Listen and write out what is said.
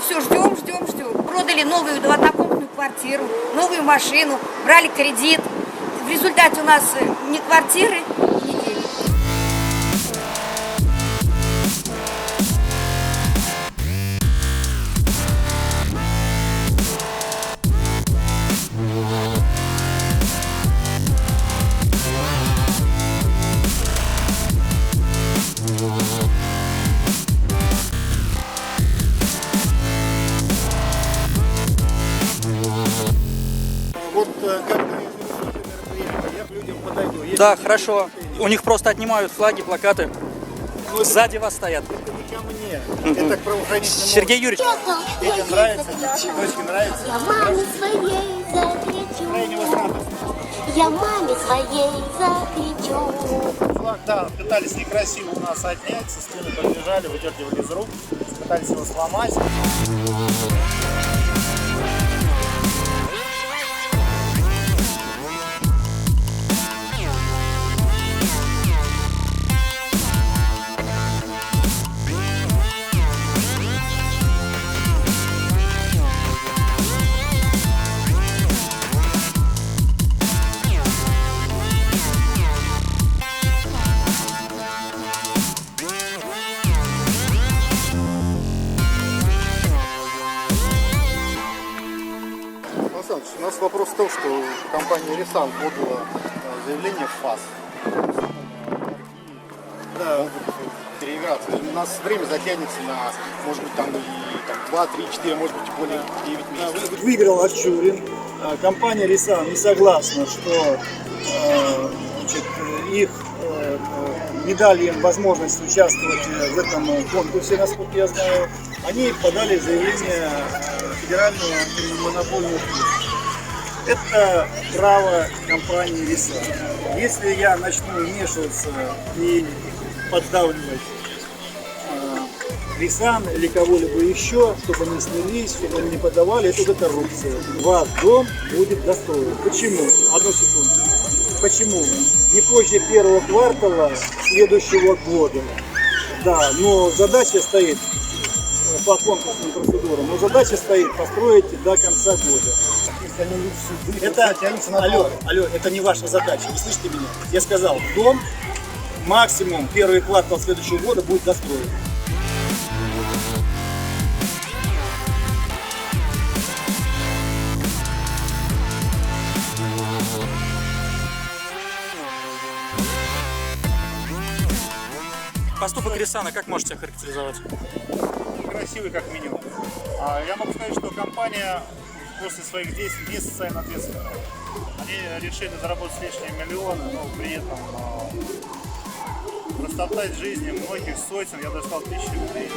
все, ждем, ждем, ждем. Продали новую однокомнатную квартиру, новую машину, брали кредит. В результате у нас ни квартиры, ни денег. Вот как мероприятие, я к людям подойду. Если Да, хорошо. У них просто отнимают флаги, плакаты. Сзади вас стоят. это не ко мне, это к правоохранительным Сергей Юрьевич. органам. Детям нравится, дочке нравится. Я маме своей закричу. Крайне вас радостно. Я маме своей закричу. Флаг, да, пытались некрасиво у нас отнять, со стены подбежали, выдергивали из рук, пытались его сломать. Александр, у нас вопрос в том, что компания «Рисан» подала заявление в ФАС. Да, переиграться. У нас время затянется на, может быть, там и 2, 3, 4, может быть, более 9 месяцев. Выиграл Ачурин. Компания «Рисан» не согласна, что значит, их не дали им возможность участвовать в этом конкурсе, насколько я знаю. Они подали заявление в Федеральную антимонопольную службу. Это право компании «Рисан». Если я начну вмешиваться и поддавливать «Рисан» или кого-либо еще, чтобы они снялись, чтобы они не подавали, это уже коррупция. Ваш дом будет достроен. Почему? Одну секунду. Почему? Не позже первого квартала следующего года. Да, но задача стоит по конкурсным процедурам, но задача стоит построить до конца года. Это, алло, это не ваша задача, вы слышите меня? Я сказал, дом максимум первый квартал следующего года будет достроен. Поступок «Рисана» как можете охарактеризовать? Красивый как минимум. Я могу сказать, что компания после своих действий не социально ответственная. Они решили заработать лишние миллионы, но при этом растоптать жизни многих сотен, я бы сказал, тысяч людей.